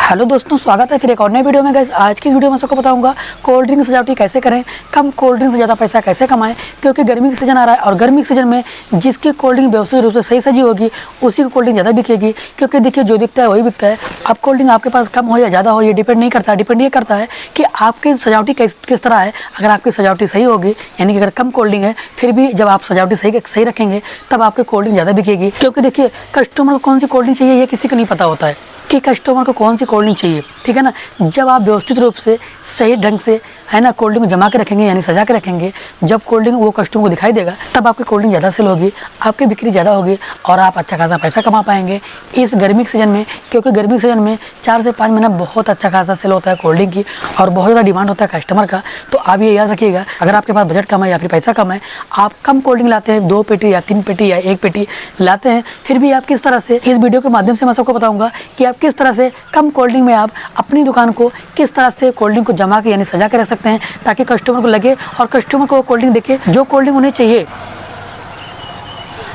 Hello दोस्तों, स्वागत है फिर एक और नए वीडियो में। गाइस आज की वीडियो में सबको बताऊंगा कोल्ड ड्रिंक सजावटी कैसे करें, कम कोल्ड ड्रिंक से ज़्यादा पैसा कैसे कमाएं। क्योंकि गर्मी का सीजन आ रहा है और गर्मी के सीजन में जिसकी कोल्ड ड्रिंक व्यवस्थित रूप से सही सजी होगी उसी की कोल्ड ड्रिंक ज़्यादा बिकेगी। क्योंकि देखिए, जो दिखता है वही बिकता है। अब कोल्ड ड्रिंक आपके पास कम हो या ज़्यादा हो ये डिपेंड नहीं करता, डिपेंड ये करता है कि आपकी सजावटी किस तरह है। अगर आपकी सजावटी सही होगी, यानी कि अगर कम कोल्ड ड्रिंक है, फिर भी जब आप सजावटी सही रखेंगे तब आपकी कोल्ड ड्रिंक ज़्यादा बिकेगी। क्योंकि देखिए, कस्टमर को कौन सी कोल्ड ड्रिंक चाहिए ये किसी को नहीं पता होता है कि कस्टमर को कौन सी कोल्ड ड्रिंक चाहिए, ठीक है ना। जब आप व्यवस्थित रूप से सही ढंग से है ना कोल्ड ड्रिंक को जमा के रखेंगे, यानी सजा के रखेंगे, जब कोल्ड ड्रिंक वो कस्टमर को दिखाई देगा तब आपकी कोल्ड ड्रिंक ज़्यादा सेल होगी, आपकी बिक्री ज़्यादा होगी और आप अच्छा खासा पैसा कमा पाएंगे इस गर्मी के सीजन में। क्योंकि गर्मी के सीजन में 4 से 5 महीना बहुत अच्छा खासा सेल होता है कोल्ड ड्रिंक की और बहुत ज़्यादा डिमांड होता है कस्टमर का। तो आप ये याद रखिएगा, अगर आपके पास बजट कम है या फिर पैसा कम है, आप कम कोल्ड ड्रिंक लाते हैं, 2 पेटी या 3 पेटी या 1 पेटी लाते हैं, फिर भी आप किस तरह से इस वीडियो के माध्यम से मैं सबको बताऊँगा कि आप किस तरह से कम कोल्ड ड्रिंक में आप अपनी दुकान को किस तरह से कोल्ड ड्रिंक को जमा के यानी सजा के रख सकते हैं, ताकि कस्टमर को लगे और कस्टमर को कोल्ड ड्रिंक देखे जो कोल्ड ड्रिंक उन्हें चाहिए।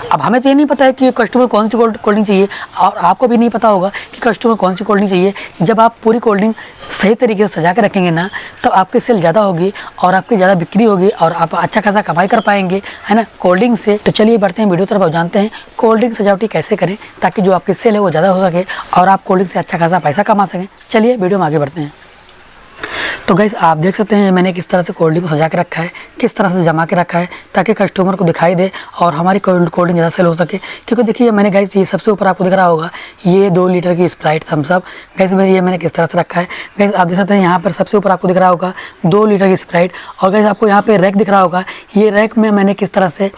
अब हमें तो ये नहीं पता है कि कस्टमर कौन सी कोल्ड ड्रिंक चाहिए और आपको भी नहीं पता होगा कि कस्टमर कौन सी कोल्ड ड्रिंक चाहिए। जब आप पूरी कोल्ड ड्रिंक सही तरीके से सजा के रखेंगे ना, तब आपकी सेल ज़्यादा होगी और आपकी ज़्यादा बिक्री होगी और आप अच्छा खासा कमाई कर पाएंगे, है ना, कोल्ड ड्रिंक से। तो चलिए बढ़ते हैं वीडियो तरफ और जानते हैं कोल्ड ड्रिंक सजावटी कैसे करें ताकि जो आपकी सेल है वो ज़्यादा हो सके और आप कोल्ड ड्रिंक से अच्छा खासा पैसा कमा सकें। चलिए वीडियो में आगे बढ़ते हैं। तो गाइस आप देख सकते हैं मैंने किस तरह से कोल्ड ड्रिंक को सजा के रखा है, किस तरह से जमा के रखा है ताकि कस्टमर को दिखाई दे और हमारी कोल्ड ड्रिंक ज़्यादा सेल हो सके। क्योंकि देखिए, मैंने गाइस ये सबसे ऊपर आपको दिख रहा होगा ये 2 लीटर की स्प्राइट थम्स अप। गाइस मैंने किस तरह से रखा है, गाइस आप देख सकते हैं यहाँ पर सबसे ऊपर आपको दिख रहा होगा 2 लीटर की स्प्राइट। और गाइस आपको यहाँ पे रैक दिख रहा होगा, ये रैक में मैंने किस तरह से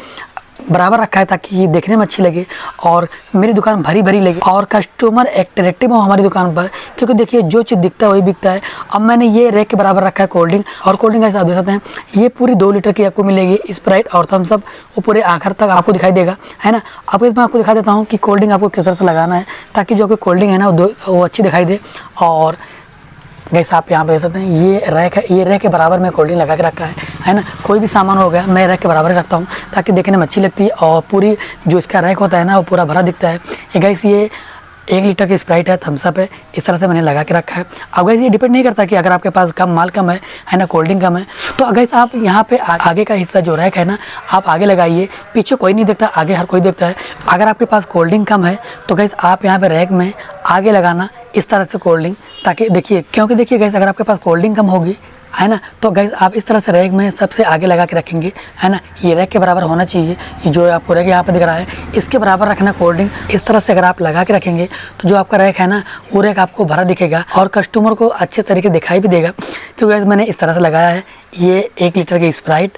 बराबर रखा है ताकि ये देखने में अच्छी लगे और मेरी दुकान भरी भरी लगे और कस्टमर अट्रैक्टिव हो हमारी दुकान पर। क्योंकि देखिए, जो चीज़ दिखता है वही बिकता है। अब मैंने ये रैक के बराबर रखा है कोल्ड ड्रिंक, और कोल्ड ड्रिंक ऐसा आप देख सकते हैं ये पूरी 2 लीटर की आपको मिलेगी स्प्राइट और थम्स अप, वो पूरे आखिर तक आपको दिखाई देगा, है ना। अब इसमें आपको दिखा देता हूँ कि कोल्ड ड्रिंक आपको किस तरह से लगाना है ताकि जो आपकी कोल्ड ड्रिंक है ना वो अच्छी दिखाई दे। और गाइस आप यहाँ पे देख सकते हैं ये रैक है, ये रैक के बराबर में कोल्ड ड्रिंक लगा के रखा है ना। कोई भी सामान हो गया मैं रैक के बराबर ही रखता हूँ ताकि देखने में अच्छी लगती है और पूरी जो इसका रैक होता है ना वो पूरा भरा दिखता है। ये गाइस ये 1 लीटर की स्प्राइट है, थम्स अप है, इस तरह से मैंने लगा के रखा है। अब गाइस ये डिपेंड नहीं करता कि अगर आपके पास माल कम है ना, कोल्ड ड्रिंक कम है, तो गाइस आप यहाँ पे आगे का हिस्सा जो रैक है ना आप आगे लगाइए, पीछे कोई नहीं देखता, आगे हर कोई देखता है। अगर आपके पास कोल्ड ड्रिंक कम है तो गाइस आप यहाँ पे रैक में आगे लगाना इस तरह से कोल्ड ड्रिंक, ताकि देखिए, क्योंकि देखिए गाइस अगर आपके पास कोल्ड ड्रिंक कम होगी, है ना, तो गाइस आप इस तरह से रैक में सबसे आगे लगा के रखेंगे, है ना। ये रैक के बराबर होना चाहिए, ये जो आपको रैक यहाँ पे दिख रहा है इसके बराबर रखना कोल्ड ड्रिंक। इस तरह से अगर आप लगा के रखेंगे तो जो आपका रैक है ना वो रैक आपको भरा दिखेगा और कस्टमर को अच्छे तरीके दिखाई भी देगा। क्योंकि गाइस मैंने इस तरह से लगाया है, ये 1 लीटर की स्प्राइट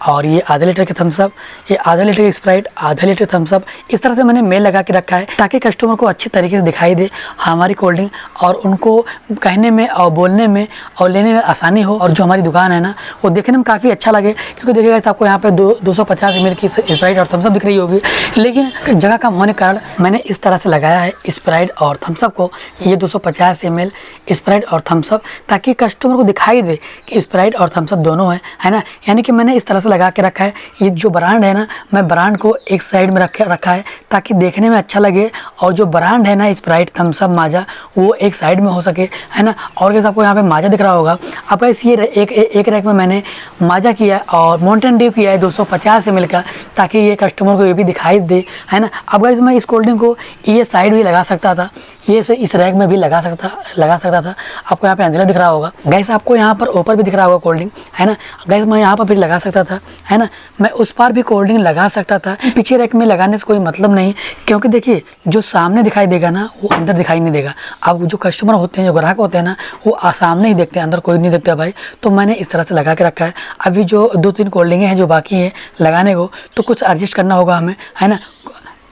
और ये आधा लीटर के थम्स अप, ये आधा लीटर की स्प्राइट, आधा लीटर थम्स अप, इस तरह से मैंने मेल लगा के रखा है ताकि कस्टमर को अच्छी तरीके से दिखाई दे हमारी कोल्ड ड्रिंक और उनको कहने में और बोलने में और लेने में आसानी हो और जो हमारी दुकान है ना वो देखने में काफ़ी अच्छा लगे। क्योंकि देखिएगा आपको यहाँ पे 250 ml की स्प्राइट और थम्स अप दिख रही होगी, लेकिन जगह कम होने के कारण मैंने इस तरह से लगाया है स्प्राइट और थम्स अप को, ये 250 ml स्प्राइट और थम्स अप, ताकि कस्टमर को दिखाई दे कि स्प्राइट और थम्स अप दोनों है ना। यानी कि मैंने इस तरह लगा के रखा है। ये जो ब्रांड है ना, मैं ब्रांड को एक साइड में रखा है ताकि देखने में अच्छा लगे और जो ब्रांड है ना स्प्राइट, थम्स अप, माजा, वो एक साइड में हो सके, है ना। और कैसे आपको यहाँ पे माजा दिख रहा होगा, अब गाइस ये एक रैक में मैंने माजा किया और माउंटेन ड्यू किया है 250 ml का, ताकि ये कस्टमर को ये भी दिखाई दे, है ना। अब गाइस मैं इस कोल्ड ड्रिंक को ये साइड भी लगा सकता था, ये से इस रैक में भी लगा सकता था। आपको यहाँ पे अंजला दिख रहा होगा, गाइस आपको यहाँ पर ऊपर भी दिख रहा होगा कोल्ड ड्रिंक, है ना। गाइस मैं यहाँ पर भी लगा सकता था, है ना, मैं उस पर भी कोल्ड ड्रिंक लगा सकता था। पीछे रैक में लगाने से कोई मतलब नहीं, क्योंकि देखिए जो सामने दिखाई देगा ना वो अंदर दिखाई नहीं देगा। अब जो कस्टमर होते हैं, जो ग्राहक होते हैं ना, वो सामने ही देखते हैं, अंदर कोई नहीं देखता भाई। तो मैंने इस तरह से लगा के रखा है। अभी जो 2-3 कोल्ड ड्रिंक हैं जो बाकी है लगाने को, तो कुछ एडजस्ट करना होगा हमें, है ना।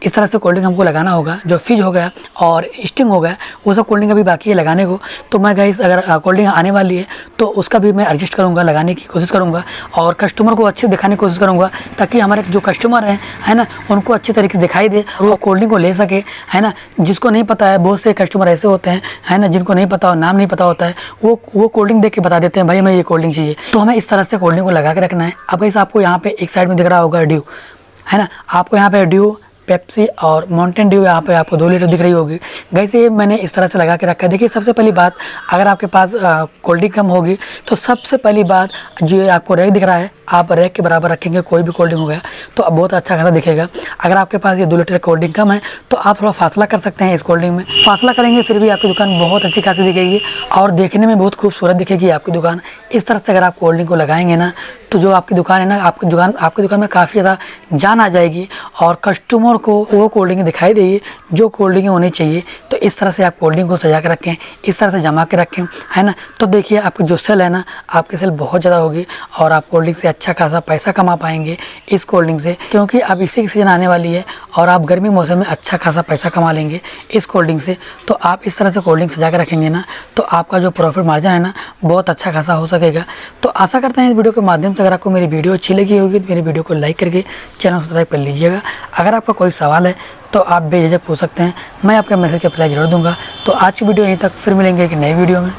इस तरह से कोल्ड ड्रिंक हमको लगाना होगा। जो फिज हो गया और स्टिंग हो गया वो सब कोल्ड ड्रिंक अभी बाकी है लगाने को। तो मैं गाइस अगर कोल्ड ड्रिंक आने वाली है तो उसका भी मैं एडजस्ट करूँगा, लगाने की कोशिश करूँगा और कस्टमर को अच्छे दिखाने की कोशिश करूँगा, ताकि हमारे जो कस्टमर हैं, है ना, उनको अच्छे तरीके से दिखाई दे और वो कोल्ड ड्रिंक को ले सके, है ना। जिसको नहीं पता है, बहुत से कस्टमर ऐसे होते हैं, है ना, जिनको नहीं पता और नाम नहीं पता होता है, वो कोल्ड ड्रिंक देख के बता देते हैं भाई हमें ये कोल्ड ड्रिंक चाहिए। तो हमें इस तरह से कोल्ड ड्रिंक को लगा के रखना है। अब गाइस आपको यहाँ पे एक साइड में दिख रहा होगा ड्यू, है ना, आपको यहाँ पे ड्यू पेप्सी और माउंटेन ड्यू यहाँ पे आपको 2 लीटर दिख रही होगी। गाइस ये मैंने इस तरह से लगा के रखा है। देखिए सबसे पहली बात, अगर आपके पास कोल्ड ड्रिंक कम होगी तो सबसे पहली बात जो आपको रैक दिख रहा है, आप रैक के बराबर रखेंगे कोई भी कोल्ड ड्रिंक हो गया तो अब बहुत अच्छा खासा दिखेगा। अगर आपके पास ये 2 लीटर कोल्ड ड्रिंक कम है तो आप थोड़ा फासला कर सकते हैं इस कोल्ड ड्रिंक में। फासला करेंगे फिर भी आपकी दुकान बहुत अच्छी खासी दिखेगी और देखने में बहुत खूबसूरत दिखेगी आपकी दुकान। इस तरह से अगर आप कोल्ड ड्रिंक को लगाएंगे ना तो जो आपकी दुकान है ना, आपकी दुकान में काफ़ी ज़्यादा जान आ जाएगी और कस्टमर को वो कोल्ड ड्रिंक दिखाई देगी जो कोल्ड ड्रिंक होनी चाहिए। तो इस तरह से आप कोल्ड ड्रिंक को सजा के रखें, इस तरह से जमा के रखें, है ना। तो देखिए आपकी जो सेल है ना, आपकी सेल बहुत ज़्यादा होगी और आप कोल्ड ड्रिंक से अच्छा खासा पैसा कमा पाएंगे इस कोल्ड ड्रिंक से, क्योंकि अब इसी की सीजन आने वाली है और आप गर्मी मौसम में अच्छा खासा पैसा कमा लेंगे इस कोल्ड ड्रिंक से। तो आप इस तरह से कोल्ड ड्रिंक सजा के रखेंगे ना तो आपका जो प्रॉफिट मार्जिन है ना बहुत अच्छा खासा हो सकेगा। तो आशा करते हैं इस वीडियो के माध्यम से अगर आपको मेरी वीडियो अच्छी लगी होगी तो मेरी वीडियो को लाइक करके चैनल सब्सक्राइब कर लीजिएगा। अगर आपका कोई सवाल है तो आप बेझिझक पूछ सकते हैं, मैं आपका मैसेज का रिप्लाई जरूर दूंगा। तो आज की वीडियो यहीं तक, फिर मिलेंगे एक नई वीडियो में।